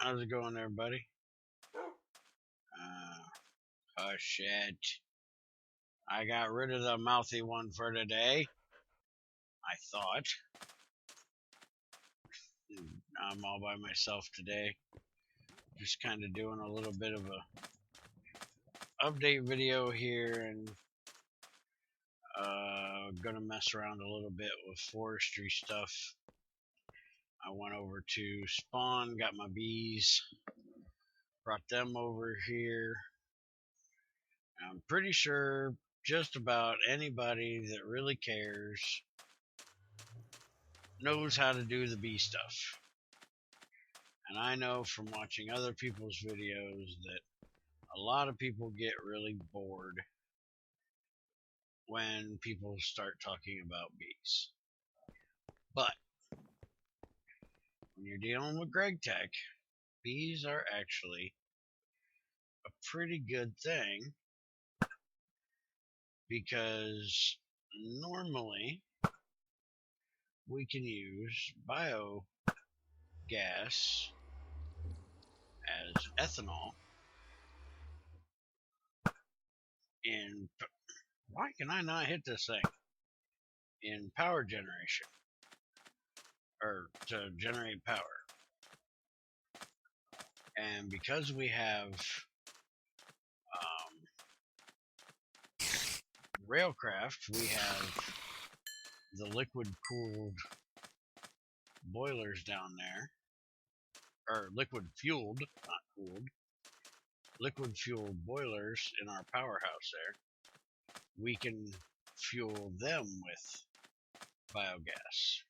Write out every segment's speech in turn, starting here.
How's it going, everybody? Oh shit. I got rid of the mouthy one for today. I thought. I'm all by myself today. Just kind of doing a little bit of a update video here and gonna mess around a little bit with forestry stuff. I went over to spawn, got my bees, brought them over here. I'm pretty sure just about anybody that really cares knows how to do the bee stuff. And I know from watching other people's videos that a lot of people get really bored when people start talking about bees. But when you're dealing with Gregtech, bees are actually a pretty good thing, because normally we can use biogas as ethanol in, why can I not hit this thing, in power generation, or to generate power. And because we have Railcraft, we have the liquid cooled boilers down there, or liquid fueled, not cooled, liquid fueled boilers in our powerhouse there. We can fuel them with biogas,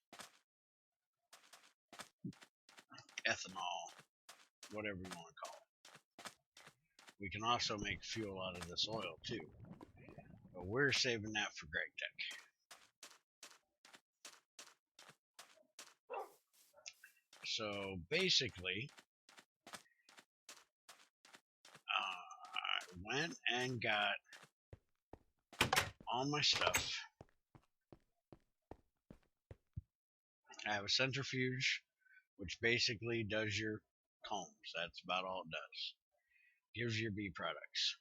ethanol, whatever you want to call it. We can also make fuel out of this oil too, but we're saving that for Gregtech. So basically, I went and got all my stuff. I have a centrifuge, which basically does your combs. That's about all it does. Gives you your bee products.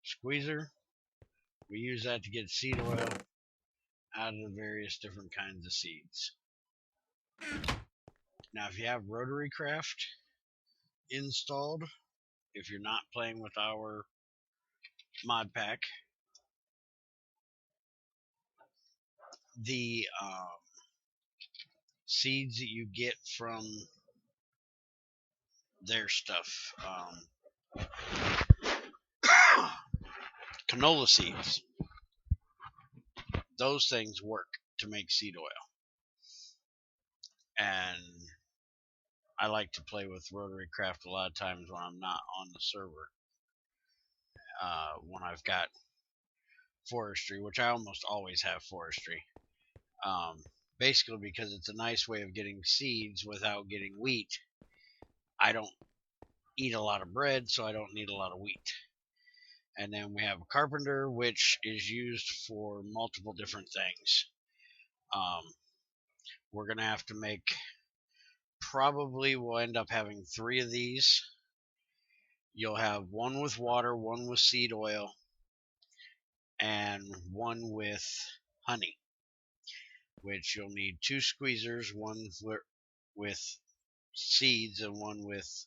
Squeezer, we use that to get seed oil out of the various different kinds of seeds. Now, if you have rotary craft installed, if you're not playing with our mod pack, the seeds that you get from their stuff, canola seeds, those things work to make seed oil. And I like to play with rotary craft a lot of times when I'm not on the server. When I've got forestry, which I almost always have forestry, basically because it's a nice way of getting seeds without getting wheat. I don't eat a lot of bread, so I don't need a lot of wheat. And then we have a carpenter, which is used for multiple different things. We're going to have to make, probably we'll end up having 3 of these. You'll have one with water, one with seed oil, and one with honey, which you'll need 2 squeezers, one with seeds and one with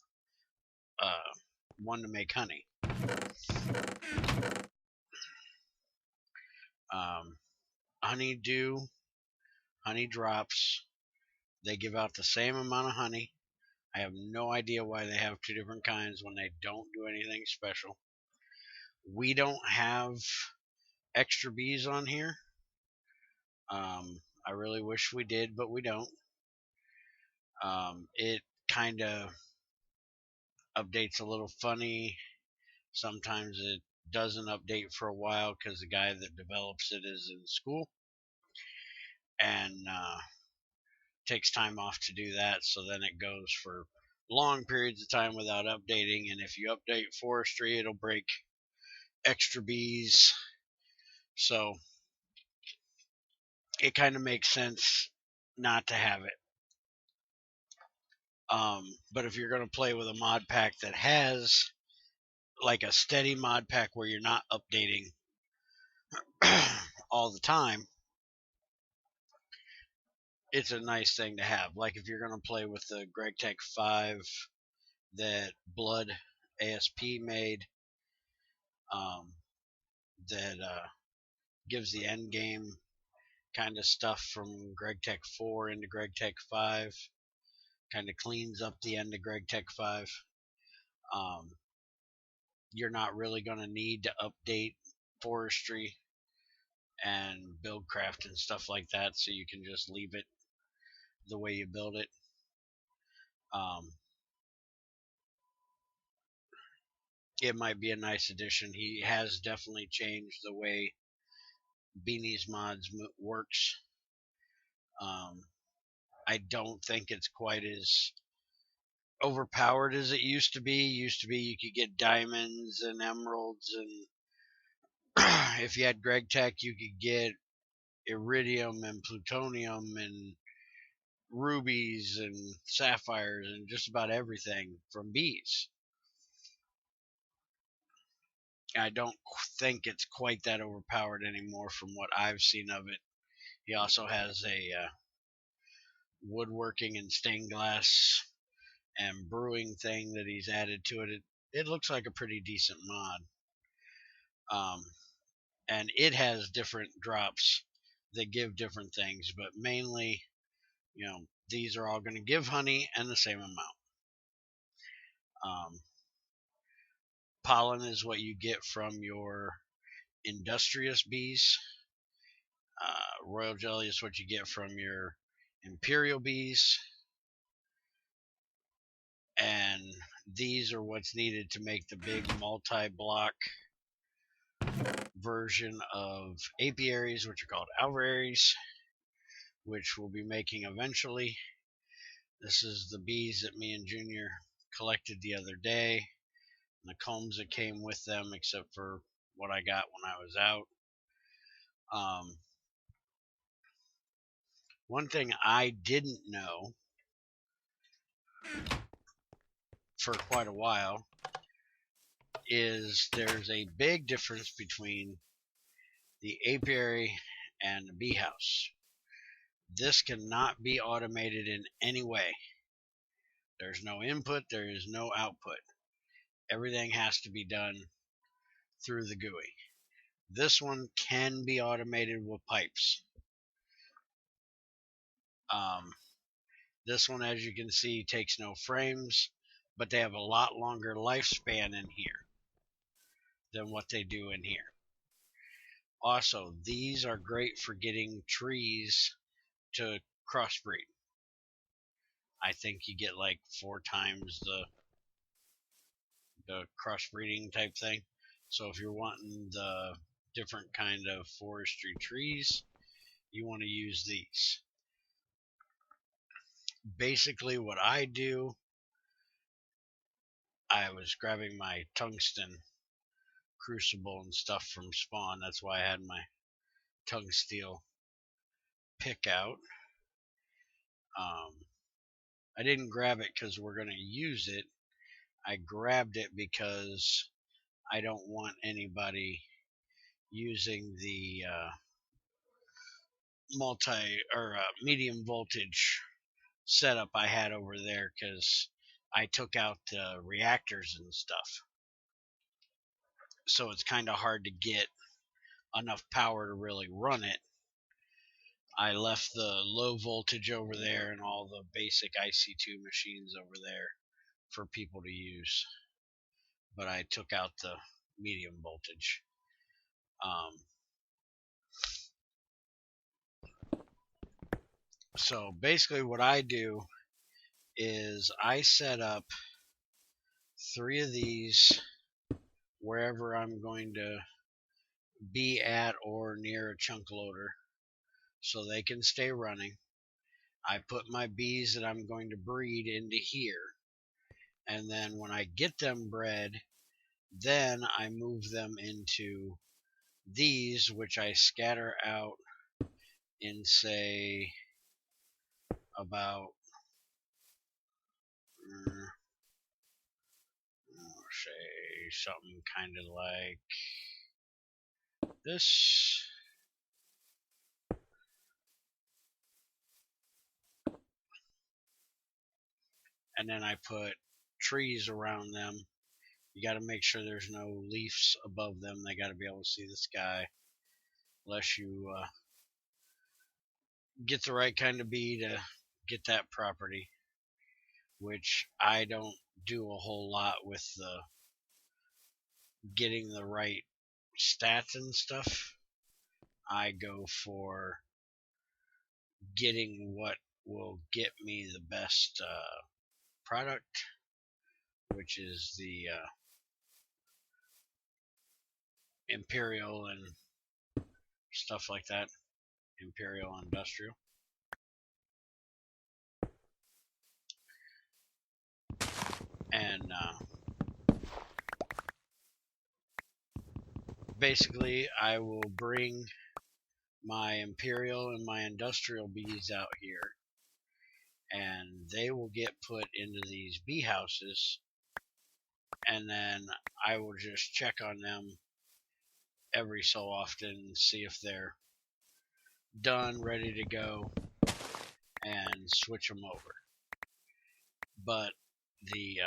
one to make honey. Honeydew, honey drops, they give out the same amount of honey. I have no idea why they have 2 different kinds when they don't do anything special. We don't have extra bees on here. I really wish we did, but we don't. It kind of updates a little funny. Sometimes it doesn't update for a while because the guy that develops it is in school and takes time off to do that, so then it goes for long periods of time without updating. And if you update forestry, it'll break extra bees, so it kind of makes sense not to have it. But if you're going to play with a mod pack that has like a steady mod pack where you're not updating all the time, it's a nice thing to have. Like if you're going to play with the Gregtech 5 that Blood ASP made, that gives the end game kind of stuff from Gregtech 4 into Gregtech 5, kind of cleans up the end of Gregtech 5. You're not really going to need to update forestry and buildcraft and stuff like that, so you can just leave it the way you build it. It might be a nice addition. He has definitely changed the way Beanie's Mods works. I don't think it's quite as overpowered as it used to be. You could get diamonds and emeralds, and if you had Gregtech, you could get iridium and plutonium and rubies and sapphires and just about everything from bees. I don't think it's quite that overpowered anymore from what I've seen of it. He also has a woodworking and stained glass and brewing thing that he's added to it. It looks like a pretty decent mod. And it has different drops that give different things, but mainly, these are all going to give honey and the same amount. Pollen is what you get from your industrious bees. Royal jelly is what you get from your imperial bees. And these are what's needed to make the big multi-block version of apiaries, which are called alvearies, which we'll be making eventually. This is the bees that me and Junior collected the other day, and the combs that came with them, except for what I got when I was out. One thing I didn't know for quite a while is there's a big difference between the apiary and the bee house. This cannot be automated in any way. There's no input, there is no output. Everything has to be done through the GUI. This one can be automated with pipes. This one, as you can see, takes no frames, but they have a lot longer lifespan in here than what they do in here. Also, these are great for getting trees to crossbreed. I think you get like 4 times the crossbreeding type thing. So if you're wanting the different kind of forestry trees, you want to use these. Basically what I do, I was grabbing my tungsten crucible and stuff from Spawn. That's why I had my tungsteel pick out. I didn't grab it because we're going to use it. I grabbed it because I don't want anybody using the medium voltage setup I had over there, because I took out the reactors and stuff. So it's kind of hard to get enough power to really run it. I left the low voltage over there and all the basic IC2 machines over there for people to use, but I took out the medium voltage. So basically what I do is I set up 3 of these wherever I'm going to be at or near a chunk loader, so they can stay running. I put my bees that I'm going to breed into here, and then when I get them bred, then I move them into these, which I scatter out in, say, about say something kind of like this. And then I put trees around them. You got to make sure there's no leaves above them. They got to be able to see the sky, unless you get the right kind of bee to get that property, which I don't do a whole lot with the getting the right stats and stuff. I go for getting what will get me the best product, which is the Imperial and stuff like that. Imperial Industrial. And basically I will bring my Imperial and my Industrial bees out here, and they will get put into these bee houses, and then I will just check on them every so often and see if they're done, ready to go, and switch them over. But the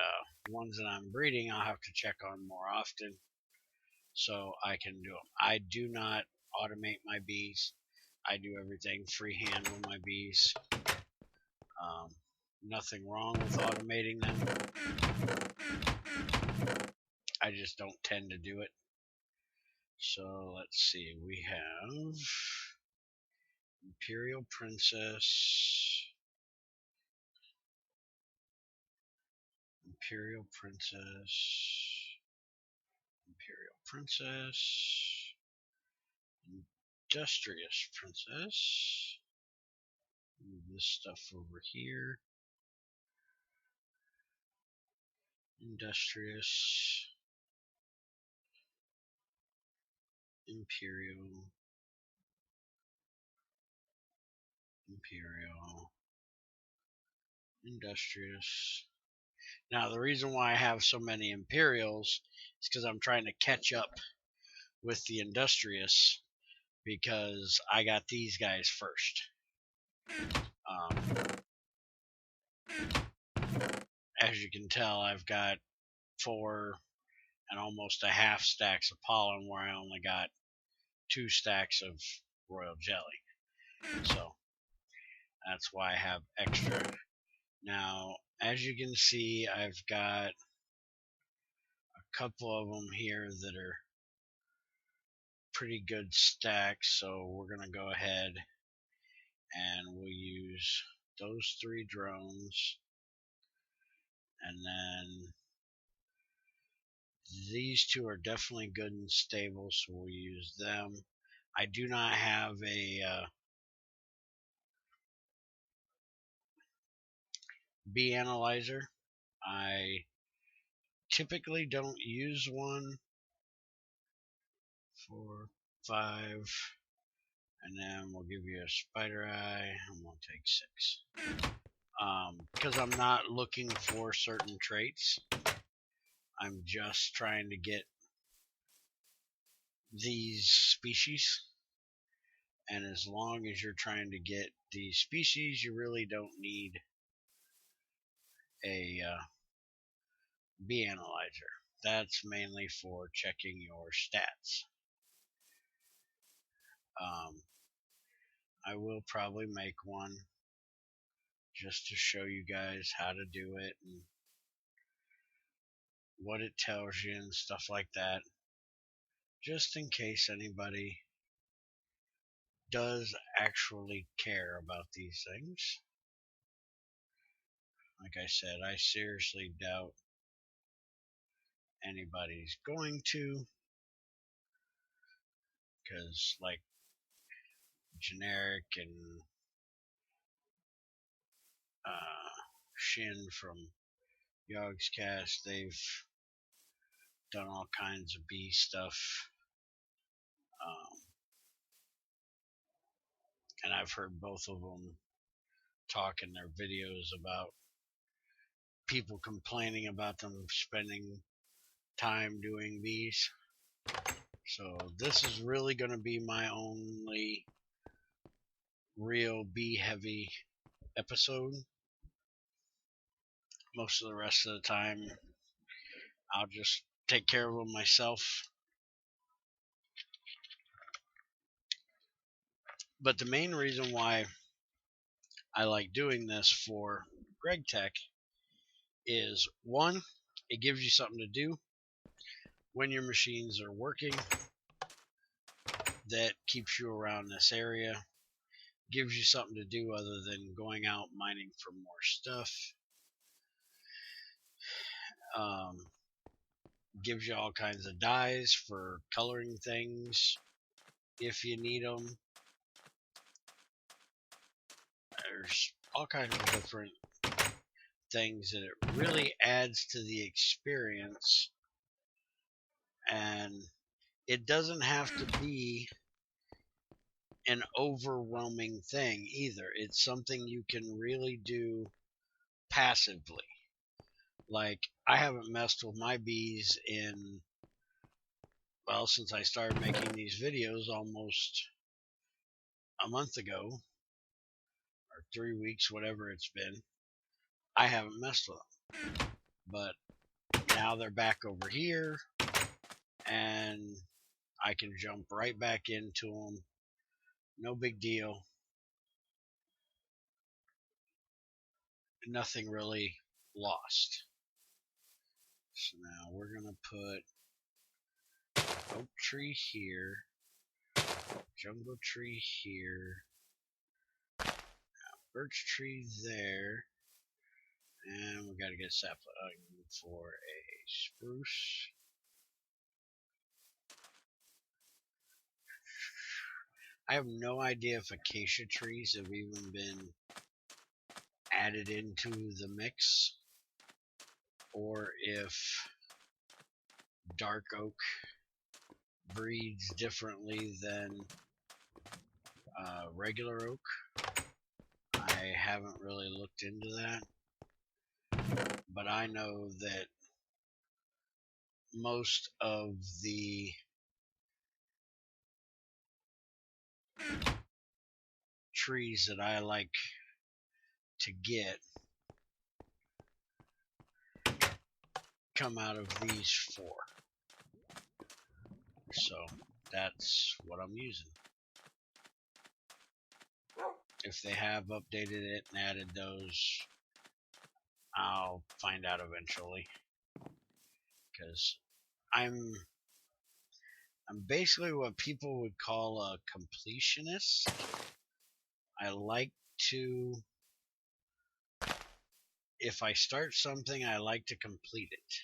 ones that I'm breeding, I'll have to check on more often so I can do them. I do not automate my bees. I do everything freehand with my bees. Nothing wrong with automating them. I just don't tend to do it. So let's see, we have Imperial Princess, Imperial Princess, Imperial Princess, Industrious Princess. Move this stuff over here. Industrious, Imperial, Imperial, Industrious. Now the reason why I have so many Imperials is because I'm trying to catch up with the Industrious, because I got these guys first. As you can tell, I've got 4 and almost a half stacks of pollen, where I only got 2 stacks of royal jelly. So that's why I have extra. Now, as you can see, I've got a couple of them here that are pretty good stacks, so we're going to go ahead and we'll use those 3 drones, and then these 2 are definitely good and stable, so we'll use them. I do not have a bee analyzer. I typically don't use one. 4, 5, and then we'll give you a spider eye, and we'll take 6. Because I'm not looking for certain traits. I'm just trying to get these species, and as long as you're trying to get these species, you really don't need a bee analyzer. That's mainly for checking your stats. I will probably make one just to show you guys how to do it and what it tells you and stuff like that, just in case anybody does actually care about these things. Like I said, I seriously doubt anybody's going to, because like Generic and Shin from Yogscast, they've done all kinds of bee stuff, and I've heard both of them talk in their videos about people complaining about them spending time doing bees. So this is really going to be my only real bee heavy episode. Most of the rest of the time I'll just take care of them myself. But the main reason why I like doing this for Gregtech is, one, it gives you something to do when your machines are working that keeps you around this area, gives you something to do other than going out mining for more stuff, gives you all kinds of dyes for coloring things if you need them. There's all kinds of different things that it really adds to the experience, and it doesn't have to be an overwhelming thing either. It's something you can really do passively. Like, I haven't messed with my bees in, well, since I started making these videos almost a month ago, or 3 weeks, whatever it's been. I haven't messed with them. But now they're back over here, and I can jump right back into them. No big deal. Nothing really lost. So now we're going to put oak tree here, jungle tree here, birch tree there, and we got to get sapling for a spruce. I have no idea if acacia trees have even been added into the mix, or if dark oak breeds differently than regular oak. I haven't really looked into that, but I know that most of the trees that I like to get come out of these four. So that's what I'm using. If they have updated it and added those, I'll find out eventually. Because I'm basically what people would call a completionist. I like to, if I start something, I like to complete it.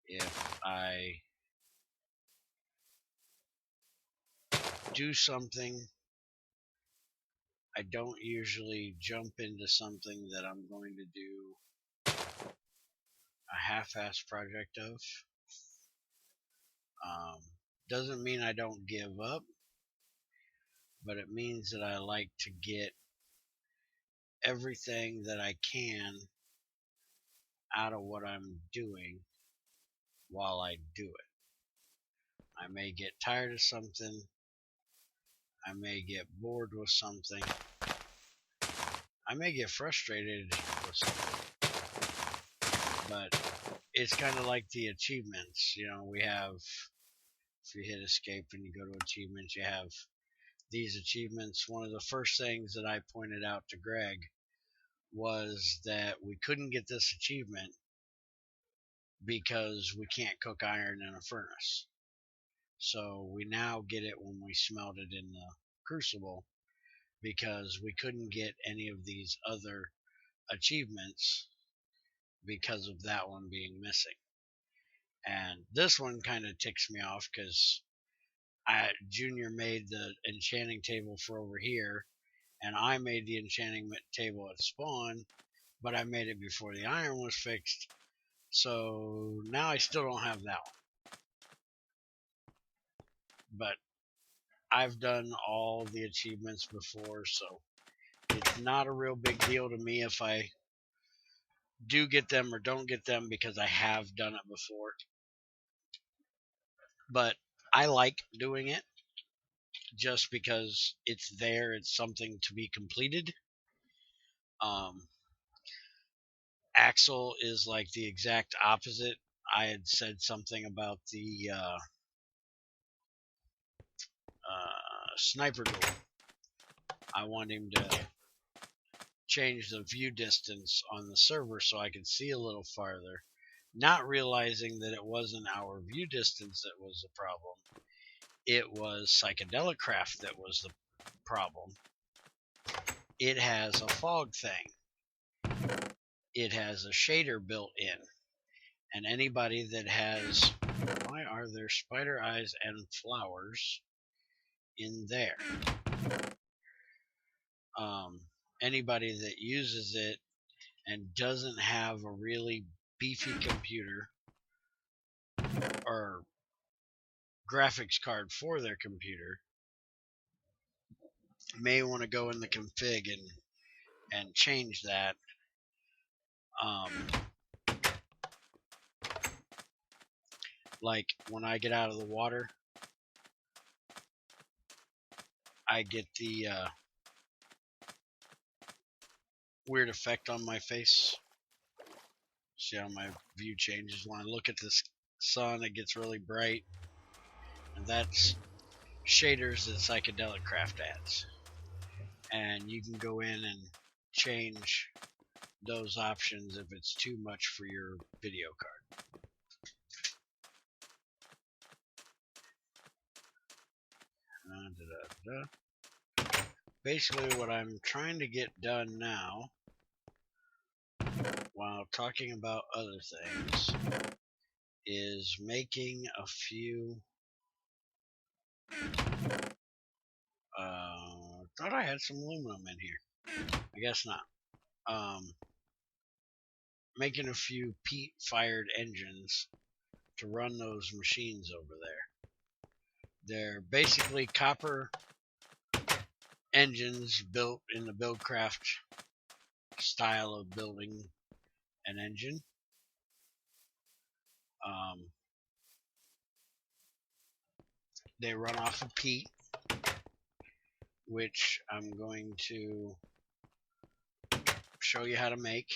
If I do something, I don't usually jump into something that I'm going to do a half-ass project of. Doesn't mean I don't give up, but it means that I like to get everything that I can out of what I'm doing while I do it. I may get tired of something, I may get bored with something, I may get frustrated with something, but it's kind of like the achievements. You know, we have, if you hit escape and you go to achievements, you have these achievements. One of the first things that I pointed out to Greg was that we couldn't get this achievement because we can't cook iron in a furnace. So we now get it when we smelt it in the crucible, because we couldn't get any of these other achievements because of that one being missing. And this one kind of ticks me off because Junior made the enchanting table for over here, and I made the enchanting table at spawn, but I made it before the iron was fixed. So now I still don't have that one. But I've done all the achievements before, so it's not a real big deal to me if I do get them or don't get them because I have done it before. But I like doing it just because it's there. It's something to be completed. Axel is like the exact opposite. I had said something about the sniper duel. I want him to change the view distance on the server so I could see a little farther, not realizing that it wasn't our view distance that was the problem. It was Psychedelicraft that was the problem. It has a fog thing. It has a shader built in. And anybody that has... Why are there spider eyes and flowers in there? Anybody that uses it and doesn't have a really beefy computer or graphics card for their computer may want to go in the config and change that. Like when I get out of the water, I get the weird effect on my face. See how my view changes when I look at the sun? It gets really bright, and that's shaders that Psychedelicraft adds. And you can go in and change those options if it's too much for your video card. Basically what I'm trying to get done now, while talking about other things, is making a few... thought I had some aluminum in here. I guess not. Making a few peat-fired engines to run those machines over there. They're basically copper engines built in the Buildcraft style of building an engine. They run off of peat, which I'm going to show you how to make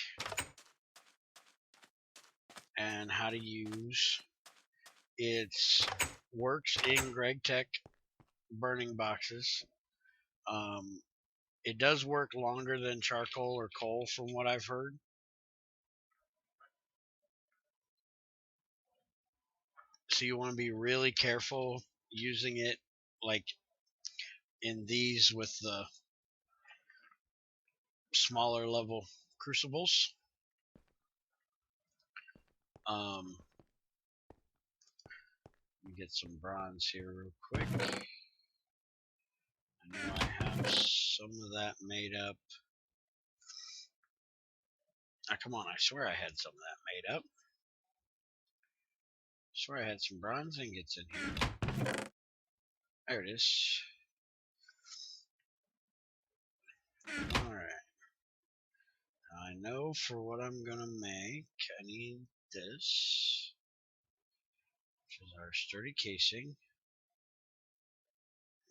and how to use. It works in Gregtech burning boxes. It does work longer than charcoal or coal from what I've heard. So you want to be really careful using it like in these with the smaller level crucibles. Let me get some bronze here real quick. I know I have some of that made up. Ah, come on, I swear I had some of that made up. I swear I had some bronze ingots in here. There it is. Alright. I know for what I'm gonna make, I need this, which is our sturdy casing.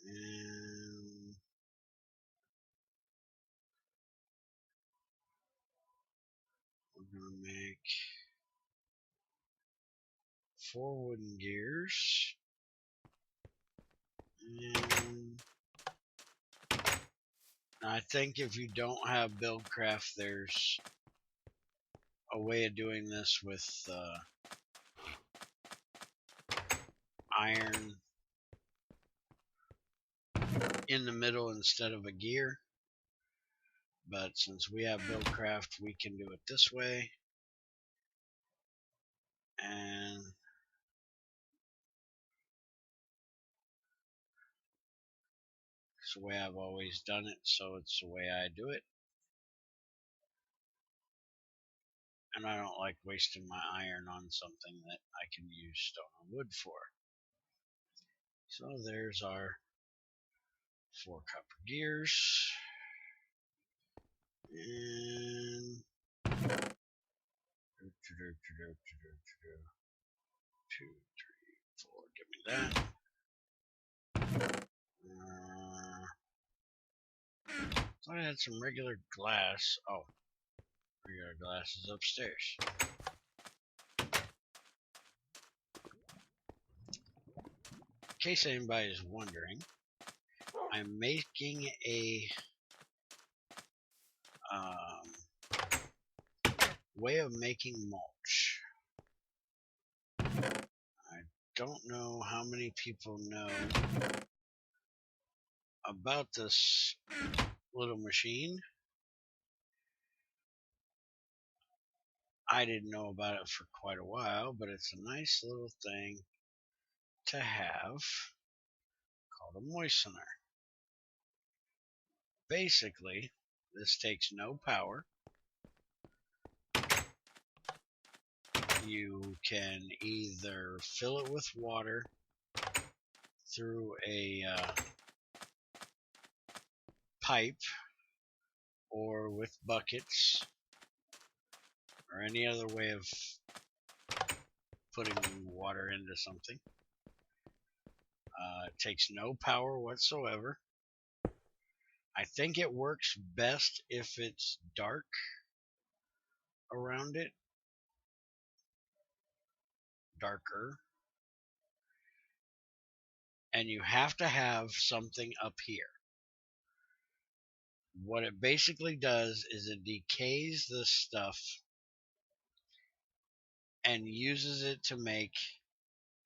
And we're gonna make 4 wooden gears. And I think if you don't have Buildcraft, there's a way of doing this with iron in the middle instead of a gear. But since we have Buildcraft, we can do it this way. And it's the way I've always done it, so it's the way I do it. And I don't like wasting my iron on something that I can use stone or wood for. So there's our 4 copper gears. And 2, 3, 4. Give me that. I had some regular glass. Oh, regular glass is upstairs. In case anybody is wondering, I'm making a way of making mulch. I don't know how many people know about this little machine. I didn't know about it for quite a while, but it's a nice little thing to have called a moistener. Basically, this takes no power. You can either fill it with water through a pipe or with buckets or any other way of putting water into something. It takes no power whatsoever. I think it works best if it's dark around it. Darker. And you have to have something up here. What it basically does is it decays this stuff and uses it to make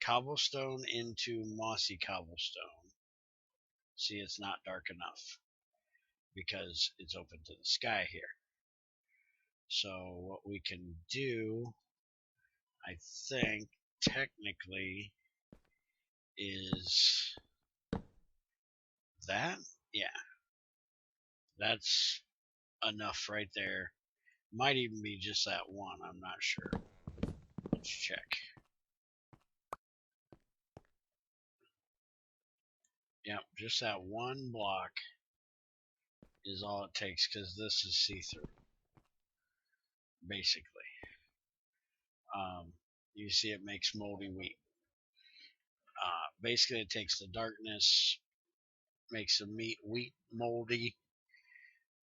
cobblestone into mossy cobblestone. See, it's not dark enough because it's open to the sky here. So what we can do, I think, technically is that. Yeah, that's enough right there. Might even be just that one, I'm not sure. Let's check. Yep, just that one block is all it takes, because this is see-through, basically. You see it makes moldy wheat. Basically, it takes the darkness, makes the wheat moldy,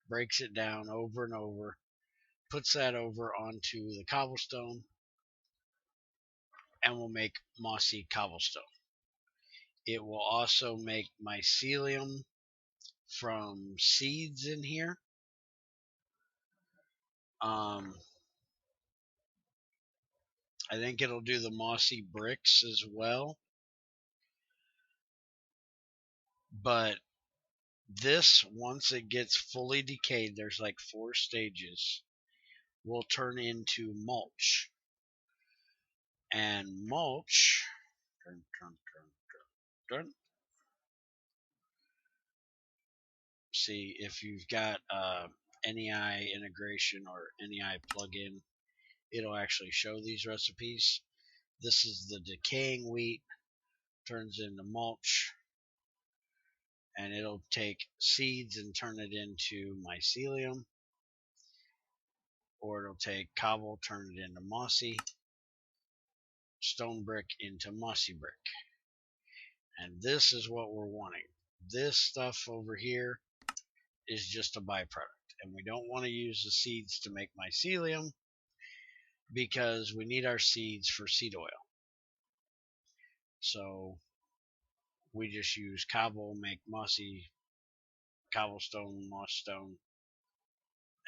breaks it down over and over, puts that over onto the cobblestone, and will make mossy cobblestone. It will also make mycelium from seeds in here. I think it'll do the mossy bricks as well. But this, once it gets fully decayed, there's like 4 stages, will turn into mulch. And mulch, see, if you've got NEI integration or NEI plugin, it'll actually show these recipes. This is the decaying wheat, turns into mulch, and it'll take seeds and turn it into mycelium, or it'll take cobble, turn it into mossy, stone brick into mossy brick. And this is what we're wanting. This stuff over here is just a byproduct, and we don't want to use the seeds to make mycelium because we need our seeds for seed oil. So we just use cobble, make mossy cobblestone, moss stone,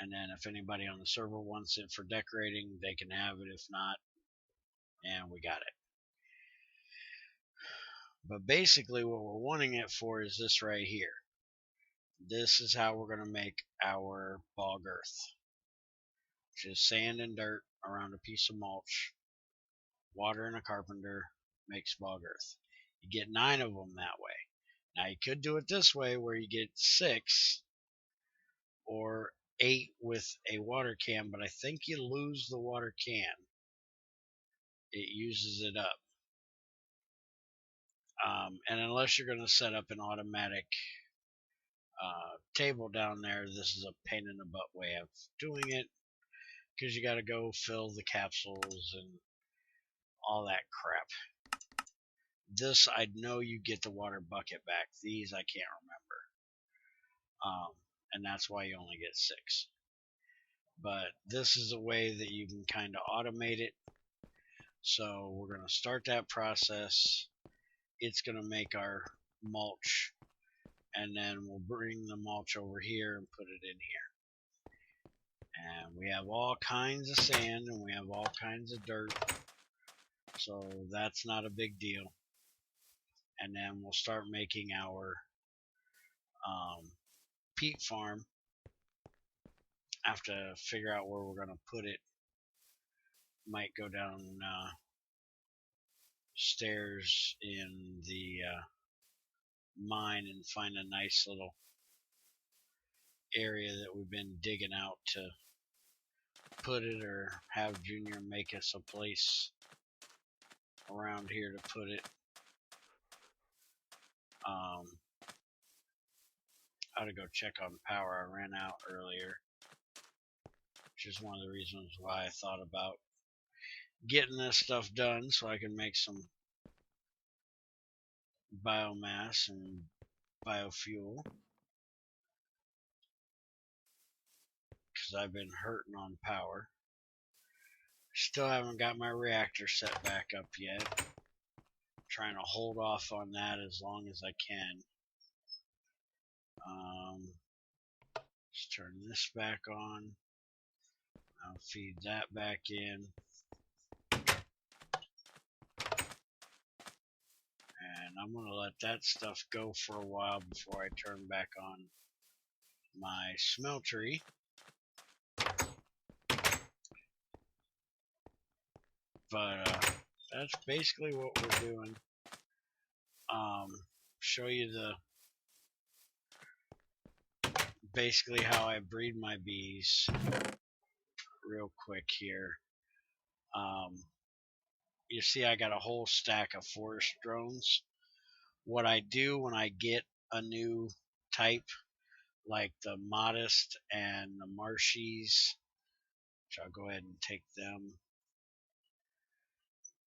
and then if anybody on the server wants it for decorating, they can have it. If not, and we got it. But basically what we're wanting it for is this right here. This is how we're going to make our bog earth. Just sand and dirt around a piece of mulch, water and a carpenter makes bog earth. You get 9 of them that way. Now you could do it this way where you get 6 or 8 with a water can, but I think you lose the water can. It uses it up. And unless you're going to set up an automatic table down there, this is a pain in the butt way of doing it. because you got to go fill the capsules and all that crap. This, I know you get the water bucket back. These, I can't remember. And that's why you only get 6. But this is a way that you can kind of automate it. So we're going to start that process. It's going to make our mulch, and then we'll bring the mulch over here and put it in here. And we have all kinds of sand and we have all kinds of dirt, so that's not a big deal. And then we'll start making our peat farm. I have to figure out where we're going to put it. Might go down stairs in the mine and find a nice little area that we've been digging out to put it, or have Junior make us a place around here to put it. I ought to go check on power. I ran out earlier, which is one of the reasons why I thought about getting this stuff done so I can make some biomass and biofuel, because I've been hurting on power. Still haven't got my reactor set back up yet. I'm trying to hold off on that as long as I can. Let's turn this back on. I'll feed that back in. And I'm going to let that stuff go for a while before I turn back on my smeltery. But that's basically what we're doing. Show you basically how I breed my bees real quick here. You see I got a whole stack of forest drones. What I do when I get a new type, like the modest and the marshies, which I'll go ahead and take them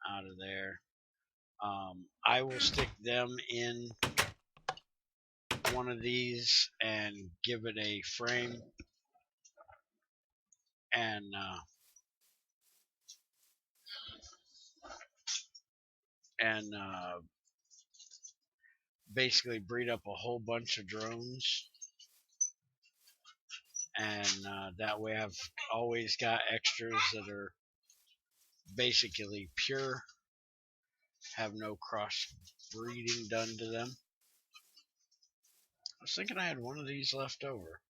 out of there, I will stick them in one of these and give it a frame, and basically breed up a whole bunch of drones, and that way I've always got extras that are basically pure, have no cross breeding done to them. I was thinking I had one of these left over.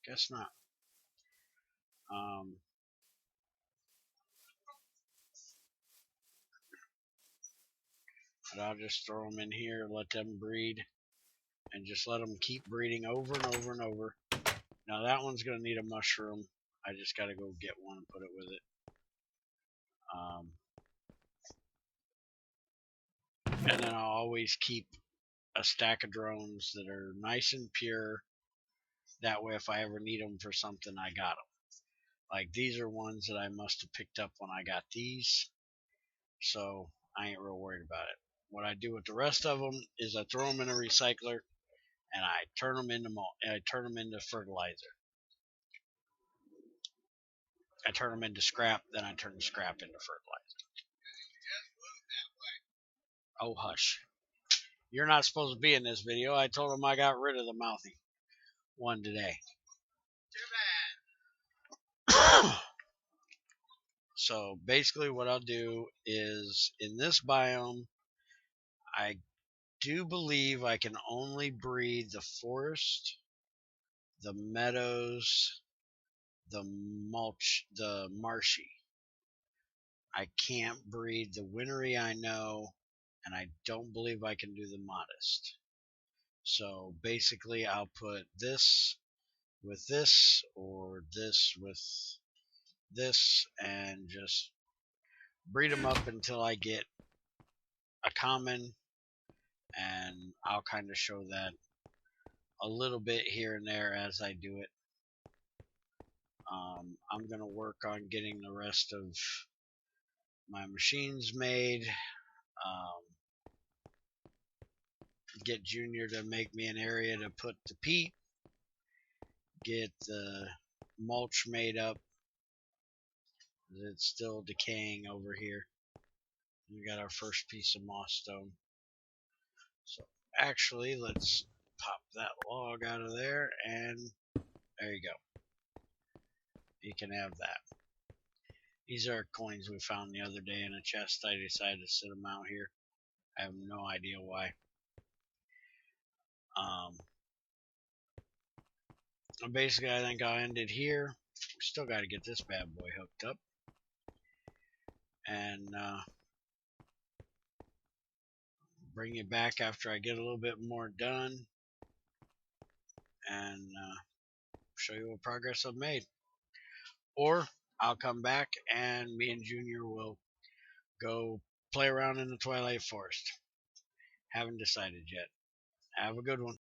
Guess not. But I'll just throw them in here, let them breed, and just let them keep breeding over and over and over. Now that one's going to need a mushroom. I just got to go get one and put it with it. And then I'll always keep a stack of drones that are nice and pure. That way if I ever need them for something, I got them. Like these are ones that I must have picked up when I got these, so I ain't real worried about it. What I do with the rest of them is I throw them in a recycler and I turn them into fertilizer. I turn them into scrap, then I turn the scrap into fertilizer. Oh, hush. You're not supposed to be in this video. I told him I got rid of the mouthy one today. Too bad. So basically what I'll do is, in this biome, I do believe I can only breed the forest, the meadows, the mulch, the marshy. I can't breed the wintry, I know, and I don't believe I can do the modest. So basically I'll put this with this, or this with this, and just breed them up until I get a common, and I'll kind of show that a little bit here and there as I do it. I'm going to work on getting the rest of my machines made. Get Junior to make me an area to put the peat. Get the mulch made up. It's still decaying over here. We got our first piece of moss stone. So actually, let's pop that log out of there, and there you go. You can have that. These are coins we found the other day in a chest. I decided to sit them out here. I have no idea why. Basically, I think I'll end it here. We still got to get this bad boy hooked up. And bring you back after I get a little bit more done. And show you what progress I've made. Or I'll come back and me and Junior will go play around in the Twilight Forest. Haven't decided yet. Have a good one.